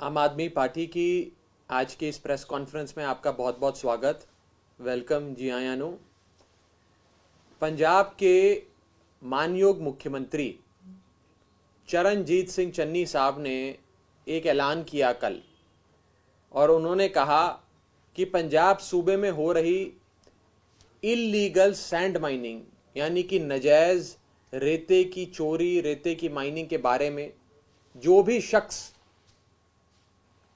आम आदमी पार्टी की आज के इस प्रेस कॉन्फ्रेंस में आपका बहुत बहुत स्वागत। वेलकम जी आयानो। पंजाब के मानयोग मुख्यमंत्री चरणजीत सिंह चन्नी साहब ने एक ऐलान किया कल, और उन्होंने कहा कि पंजाब सूबे में हो रही इल्लीगल सैंड माइनिंग यानी कि नजायज रेते की चोरी, रेते की माइनिंग के बारे में जो भी शख्स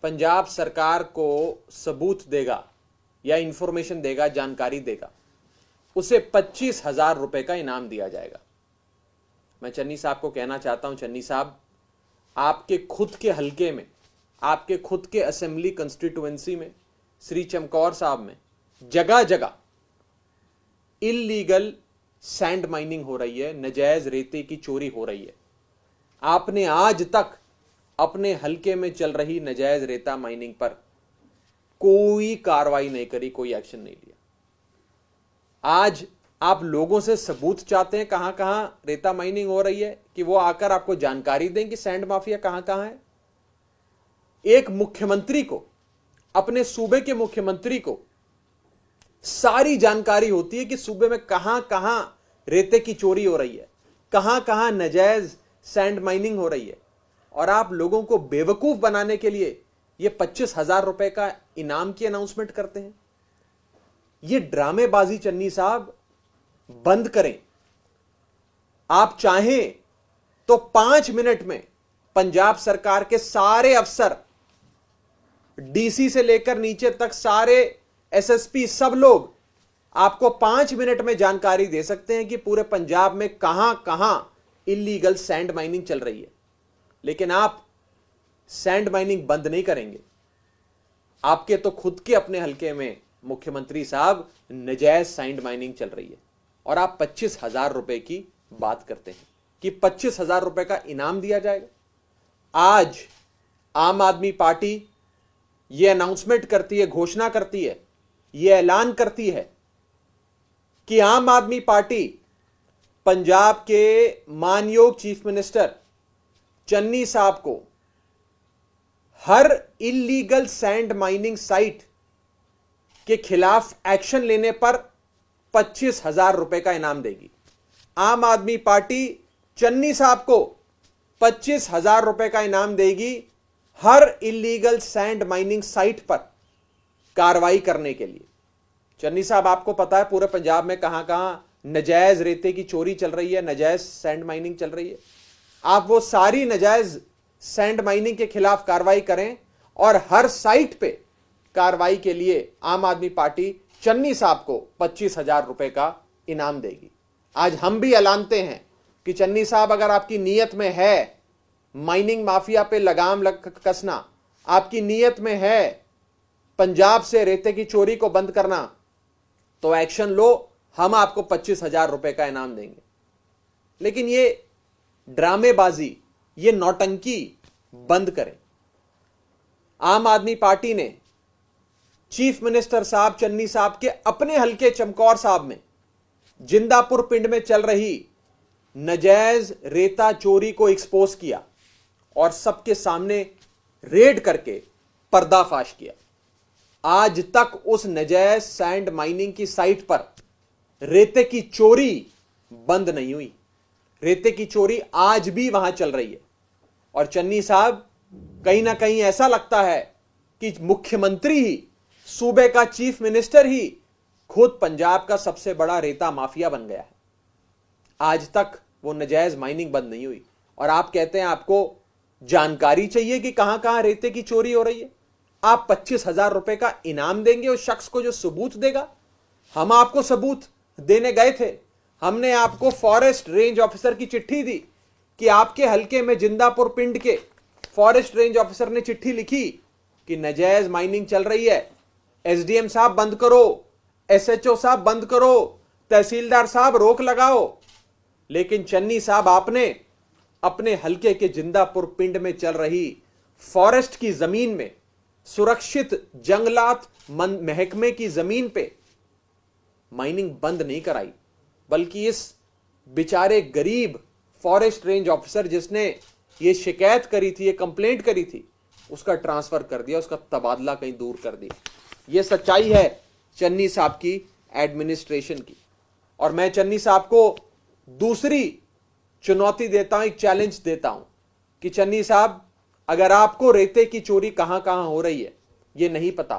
पंजाब सरकार को सबूत देगा या इंफॉर्मेशन देगा, जानकारी देगा, उसे 25,000 रुपए का इनाम दिया जाएगा। मैं चन्नी साहब को कहना चाहता हूं, चन्नी साहब, आपके खुद के हलके में, आपके खुद के असेंबली कंस्टिट्यूएंसी में, श्री चमकौर साहब में जगह जगह इल्लीगल सैंड माइनिंग हो रही है, नजायज रेते की चोरी हो रही है। आपने आज तक अपने हलके में चल रही नजायज रेता माइनिंग पर कोई कार्रवाई नहीं करी, कोई एक्शन नहीं लिया। आज आप लोगों से सबूत चाहते हैं कहां कहां रेता माइनिंग हो रही है, कि वो आकर आपको जानकारी दें कि सैंड माफिया कहां कहां है। एक मुख्यमंत्री को, अपने सूबे के मुख्यमंत्री को सारी जानकारी होती है कि सूबे में कहां कहां रेते की चोरी हो रही है, कहां कहां नजायज सैंड माइनिंग हो रही है, और आप लोगों को बेवकूफ बनाने के लिए ये 25,000 रुपए का इनाम की अनाउंसमेंट करते हैं। ये ड्रामेबाजी चन्नी साहब बंद करें। आप चाहें तो 5 मिनट में पंजाब सरकार के सारे अफसर, डीसी से लेकर नीचे तक सारे एसएसपी, सब लोग आपको 5 मिनट में जानकारी दे सकते हैं कि पूरे पंजाब में कहां कहां इल्लीगल सैंड माइनिंग चल रही है। लेकिन आप सैंड माइनिंग बंद नहीं करेंगे। आपके तो खुद के अपने हलके में मुख्यमंत्री साहब नजायज सैंड माइनिंग चल रही है, और आप 25,000 रुपए की बात करते हैं कि 25,000 रुपए का इनाम दिया जाएगा। आज आम आदमी पार्टी यह अनाउंसमेंट करती है, घोषणा करती है, यह ऐलान करती है कि आम आदमी पार्टी पंजाब के मानयोग चीफ मिनिस्टर चन्नी साहब को हर इल्लीगल सैंड माइनिंग साइट के खिलाफ एक्शन लेने पर 25,000 रुपए का इनाम देगी। आम आदमी पार्टी चन्नी साहब को 25,000 रुपए का इनाम देगी हर इल्लीगल सैंड माइनिंग साइट पर कार्रवाई करने के लिए। चन्नी साहब, आपको पता है पूरे पंजाब में कहां कहां नजायज रेते की चोरी चल रही है, नजायज सैंड माइनिंग चल रही है। आप वो सारी नजायज सैंड माइनिंग के खिलाफ कार्रवाई करें, और हर साइट पे कार्रवाई के लिए आम आदमी पार्टी चन्नी साहब को 25,000 रुपए का इनाम देगी। आज हम भी ऐलानते हैं कि चन्नी साहब, अगर आपकी नीयत में है माइनिंग माफिया पे लगाम कसना, आपकी नीयत में है पंजाब से रेते की चोरी को बंद करना, तो एक्शन लो। हम आपको 25,000 रुपए का इनाम देंगे। लेकिन ये ड्रामेबाजी, ये नौटंकी बंद करें। आम आदमी पार्टी ने चीफ मिनिस्टर साहब चन्नी साहब के अपने हलके चमकौर साहब में जिंदापुर पिंड में चल रही नजायज रेता चोरी को एक्सपोज किया, और सबके सामने रेड करके पर्दाफाश किया। आज तक उस नजायज सैंड माइनिंग की साइट पर रेते की चोरी बंद नहीं हुई। रेते की चोरी आज भी वहां चल रही है। और चन्नी साहब, कहीं ना कहीं ऐसा लगता है कि मुख्यमंत्री ही, सूबे का चीफ मिनिस्टर ही खुद पंजाब का सबसे बड़ा रेता माफिया बन गया है। आज तक वो नजायज माइनिंग बंद नहीं हुई, और आप कहते हैं आपको जानकारी चाहिए कि कहां कहां रेते की चोरी हो रही है। आप 25,000 रुपए का इनाम देंगे उस शख्स को जो सबूत देगा। हम आपको सबूत देने गए थे। हमने आपको फॉरेस्ट रेंज ऑफिसर की चिट्ठी दी कि आपके हलके में जिंदापुर पिंड के फॉरेस्ट रेंज ऑफिसर ने चिट्ठी लिखी कि नजायज माइनिंग चल रही है, एसडीएम साहब बंद करो, एसएचओ साहब बंद करो, तहसीलदार साहब रोक लगाओ। लेकिन चन्नी साहब, आपने अपने हलके के जिंदापुर पिंड में चल रही फॉरेस्ट की जमीन में, सुरक्षित जंगलात महकमे की जमीन पे माइनिंग बंद नहीं कराई, बल्कि इस बेचारे गरीब फॉरेस्ट रेंज ऑफिसर जिसने ये शिकायत करी थी, ये कंप्लेंट करी थी उसका ट्रांसफर कर दिया, उसका तबादला कहीं दूर कर दिया। यह सच्चाई है चन्नी साहब की एडमिनिस्ट्रेशन की। और मैं चन्नी साहब को दूसरी चुनौती देता हूं, एक चैलेंज देता हूं कि चन्नी साहब, अगर आपको रेते की चोरी कहां कहां हो रही है यह नहीं पता,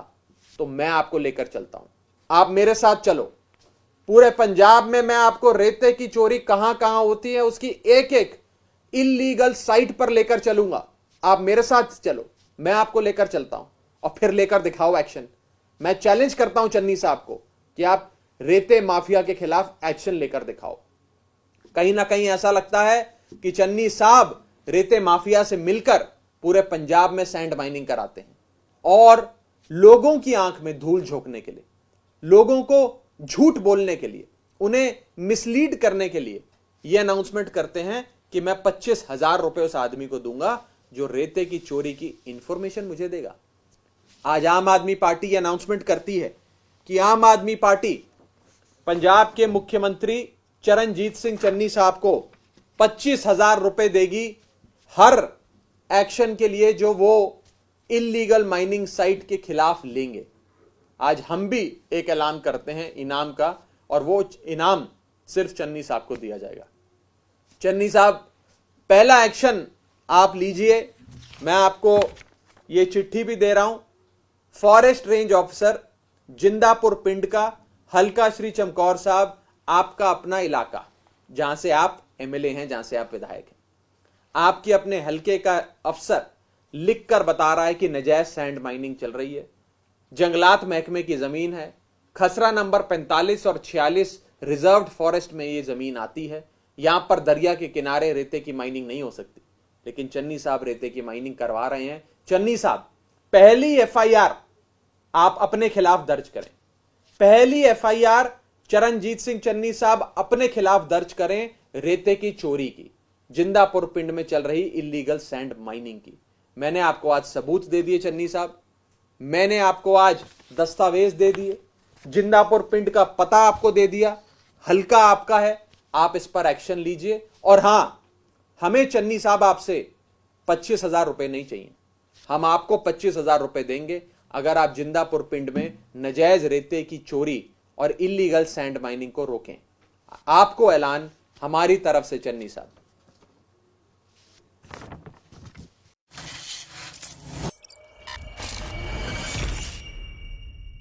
तो मैं आपको लेकर चलता हूं। आप मेरे साथ चलो, पूरे पंजाब में मैं आपको रेते की चोरी कहां कहां होती है उसकी एक एक इल्लीगल साइट पर लेकर चलूंगा। आप मेरे साथ चलो, मैं आपको लेकर चलता हूं और फिर लेकर दिखाओ एक्शन। मैं चैलेंज करता हूं चन्नी साहब को कि आप रेते माफिया के खिलाफ एक्शन लेकर दिखाओ। कहीं ना कहीं ऐसा लगता है कि चन्नी साहब रेते माफिया से मिलकर पूरे पंजाब में सैंड माइनिंग कराते हैं और लोगों की आंख में धूल झोंकने के लिए, लोगों को झूठ बोलने के लिए, उन्हें मिसलीड करने के लिए यह अनाउंसमेंट करते हैं कि मैं 25,000 रुपए उस आदमी को दूंगा जो रेते की चोरी की इंफॉर्मेशन मुझे देगा। आज आम आदमी पार्टी यह अनाउंसमेंट करती है कि आम आदमी पार्टी पंजाब के मुख्यमंत्री चरणजीत सिंह चन्नी साहब को 25,000 रुपए देगी हर एक्शन के लिए जो वो इल्लीगल माइनिंग साइट के खिलाफ लेंगे। आज हम भी एक ऐलान करते हैं इनाम का, और वो इनाम सिर्फ चन्नी साहब को दिया जाएगा। चन्नी साहब, पहला एक्शन आप लीजिए। मैं आपको ये चिट्ठी भी दे रहा हूं। फॉरेस्ट रेंज ऑफिसर जिंदापुर पिंड का हल्का श्री चमकौर साहब, आपका अपना इलाका जहां से आप एमएलए हैं, जहां से आप विधायक हैं, आपके अपने हल्के का अफसर लिखकर बता रहा है कि नजायज सैंड माइनिंग चल रही है, जंगलात महकमे की जमीन है, खसरा नंबर 45 और 46 रिजर्व्ड फॉरेस्ट में ये जमीन आती है, यहां पर दरिया के किनारे रेते की माइनिंग नहीं हो सकती, लेकिन चन्नी साहब रेते की माइनिंग करवा रहे हैं। चन्नी साहब, पहली एफआईआर आप अपने खिलाफ दर्ज करें। पहली एफआईआर चरणजीत सिंह चन्नी साहब अपने खिलाफ दर्ज करें रेते की चोरी की, जिंदापुर पिंड में चल रही इल्लीगल सैंड माइनिंग की। मैंने आपको आज सबूत दे दिए चन्नी साहब, मैंने आपको आज दस्तावेज दे दिए, जिंदापुर पिंड का पता आपको दे दिया, हल्का आपका है, आप इस पर एक्शन लीजिए। और हां, हमें चन्नी साहब आपसे 25,000 रुपए नहीं चाहिए, हम आपको 25,000 रुपए देंगे अगर आप जिंदापुर पिंड में नजायज रेते की चोरी और इल्लीगल सैंड माइनिंग को रोकें। आपको ऐलान हमारी तरफ से चन्नी साहब।